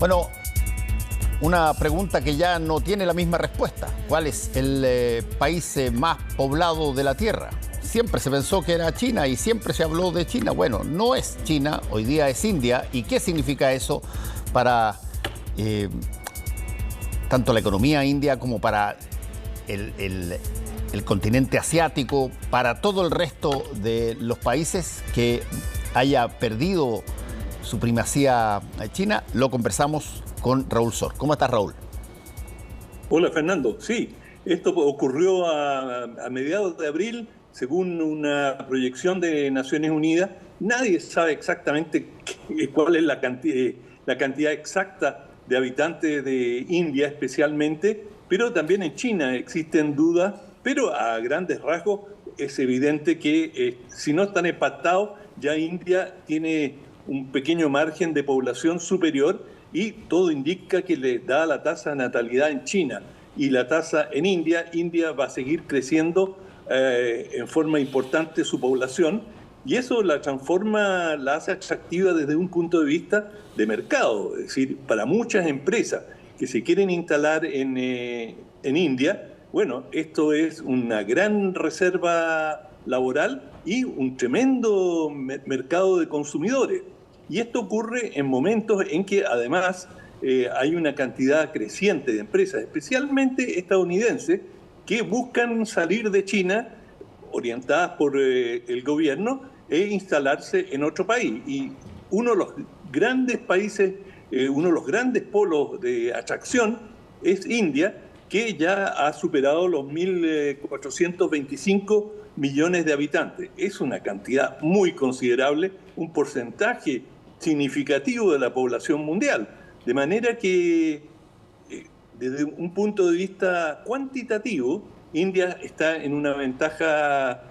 Bueno, una pregunta que ya no tiene la misma respuesta. ¿Cuál es el país más poblado de la Tierra? Siempre se pensó que era China y siempre se habló de China. Bueno, no es China, hoy día es India. ¿Y qué significa eso para tanto la economía india como para el continente asiático, para todo el resto de los países que haya perdido su primacía China? Lo conversamos con Raúl Sor. ¿Cómo estás, Raúl? Hola, Fernando. Sí, esto ocurrió a mediados de abril, según una proyección de Naciones Unidas. Nadie sabe exactamente cuál es la cantidad exacta de habitantes de India especialmente, pero también en China existen dudas, pero a grandes rasgos es evidente que si no están empatados, ya India tiene un pequeño margen de población superior y todo indica que le da la tasa de natalidad en China y la tasa en India. India va a seguir creciendo en forma importante su población y eso la transforma, la hace atractiva desde un punto de vista de mercado. Es decir, para muchas empresas que se quieren instalar en India, bueno, esto es una gran reserva laboral y un tremendo mercado de consumidores. Y esto ocurre en momentos en que además hay una cantidad creciente de empresas, especialmente estadounidenses, que buscan salir de China, orientadas por el gobierno, e instalarse en otro país. Y uno de los grandes países, uno de los grandes polos de atracción es India, que ya ha superado los 1.425 millones de habitantes. Es una cantidad muy considerable, un porcentaje significativo de la población mundial. De manera que, desde un punto de vista cuantitativo, India está en una ventaja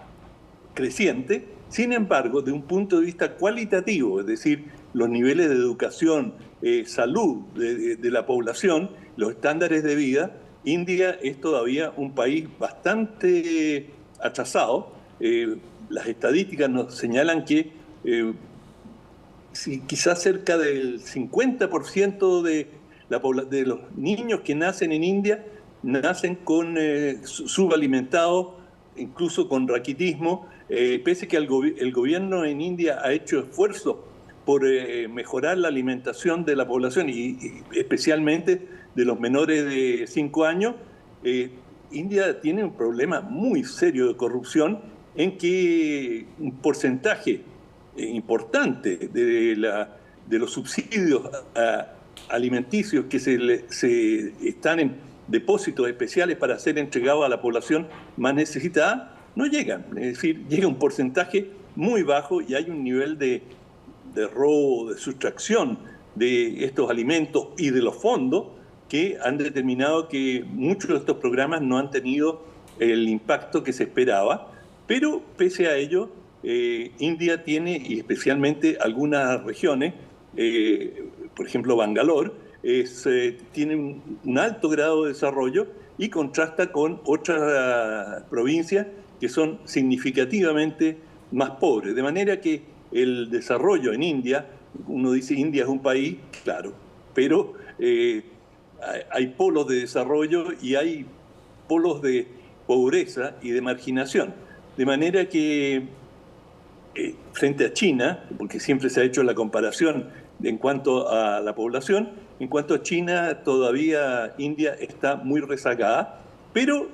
creciente. Sin embargo, de un punto de vista cualitativo, es decir, los niveles de educación, salud de la población, los estándares de vida, India es todavía un país bastante atrasado. Las estadísticas nos señalan que quizás cerca del 50% de los niños que nacen en India nacen con subalimentados, incluso con raquitismo, pese a que el gobierno en India ha hecho esfuerzos por mejorar la alimentación de la población y especialmente de los menores de 5 años. India tiene un problema muy serio de corrupción en que un porcentaje importante de los subsidios alimenticios que se están en depósitos especiales para ser entregados a la población más necesitada no llegan. Es decir, llega un porcentaje muy bajo y hay un nivel de robo, de sustracción de estos alimentos y de los fondos que han determinado que muchos de estos programas no han tenido el impacto que se esperaba. Pero pese a ello, India tiene, y especialmente algunas regiones, por ejemplo Bangalore, tiene un alto grado de desarrollo y contrasta con otras provincias que son significativamente más pobres. De manera que el desarrollo en India, uno dice India es un país, claro, pero hay polos de desarrollo y hay polos de pobreza y de marginación. De manera que frente a China, porque siempre se ha hecho la comparación en cuanto a la población, en cuanto a China todavía India está muy rezagada, pero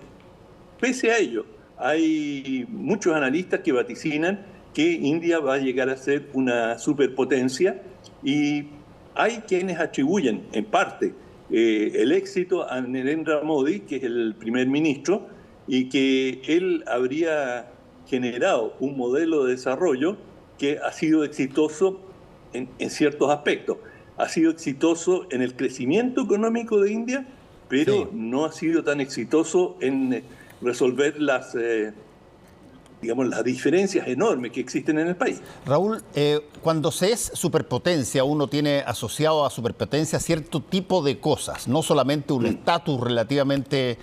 pese a ello hay muchos analistas que vaticinan que India va a llegar a ser una superpotencia y hay quienes atribuyen en parte el éxito a Narendra Modi, que es el primer ministro, y que él habría generado un modelo de desarrollo que ha sido exitoso en ciertos aspectos. Ha sido exitoso en el crecimiento económico de India, pero no ha sido tan exitoso en resolver las diferencias enormes que existen en el país. Raúl, cuando se es superpotencia, uno tiene asociado a superpotencia cierto tipo de cosas, no solamente un estatus relativamente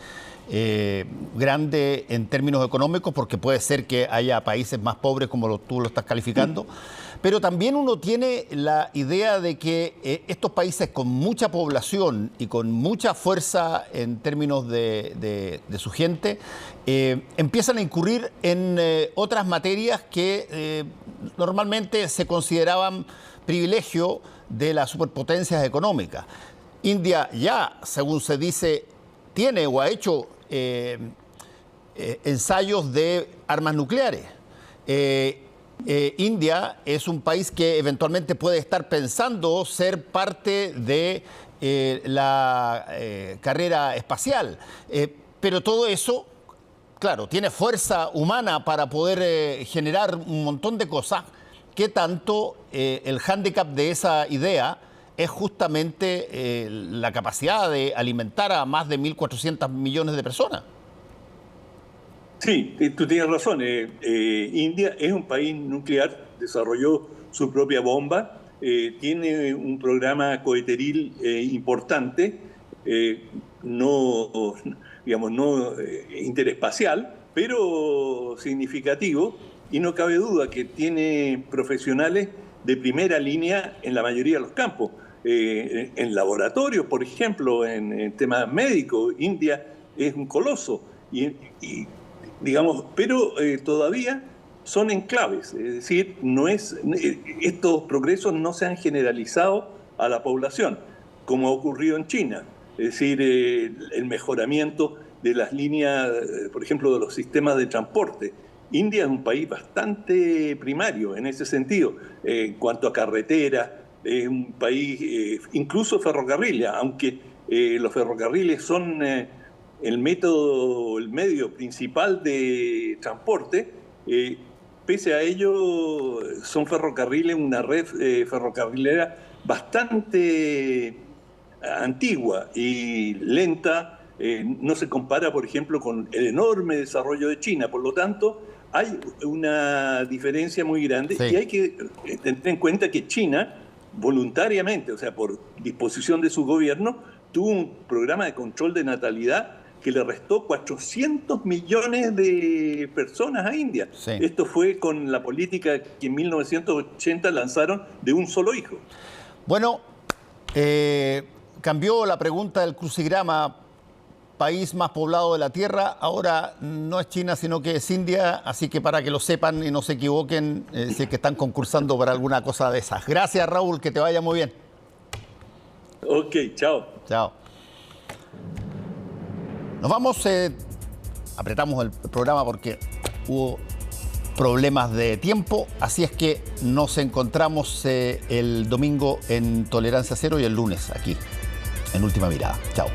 grande en términos económicos, porque puede ser que haya países más pobres como tú lo estás calificando, Pero también uno tiene la idea de que estos países con mucha población y con mucha fuerza en términos de su gente, empiezan a incurrir en otras materias que normalmente se consideraban privilegio de las superpotencias económicas. India ya, según se dice, tiene o ha hecho ensayos de armas nucleares. India es un país que eventualmente puede estar pensando ser parte de la carrera espacial. Pero todo eso, claro, tiene fuerza humana para poder generar un montón de cosas. ¿Qué tanto el hándicap de esa idea es justamente la capacidad de alimentar a más de 1.400 millones de personas? Sí, tú tienes razón. India es un país nuclear, desarrolló su propia bomba, tiene un programa coheteril importante, no interespacial, pero significativo, y no cabe duda que tiene profesionales de primera línea en la mayoría de los campos. En laboratorios, por ejemplo, en temas médicos, India es un coloso. Pero todavía son enclaves, es decir, estos progresos no se han generalizado a la población, como ha ocurrido en China. Es decir, el mejoramiento de las líneas, por ejemplo, de los sistemas de transporte. India es un país bastante primario en ese sentido, en cuanto a carreteras, es un país, incluso ferrocarriles, aunque los ferrocarriles son el medio principal de transporte, pese a ello son ferrocarriles, una red ferrocarrilera bastante antigua y lenta, no se compara, por ejemplo, con el enorme desarrollo de China. Por lo tanto, hay una diferencia muy grande, sí. Y hay que tener en cuenta que China, voluntariamente, o sea, por disposición de su gobierno, tuvo un programa de control de natalidad que le restó 400 millones de personas a India. Sí. Esto fue con la política que en 1980 lanzaron de un solo hijo. Bueno, cambió la pregunta del crucigrama, país más poblado de la Tierra. Ahora no es China, sino que es India. Así que para que lo sepan y no se equivoquen, si es que están concursando para alguna cosa de esas. Gracias, Raúl, que te vaya muy bien. Ok, chao. Chao. Nos vamos, apretamos el programa porque hubo problemas de tiempo, así es que nos encontramos el domingo en Tolerancia Cero y el lunes aquí, en Última Mirada. Chao.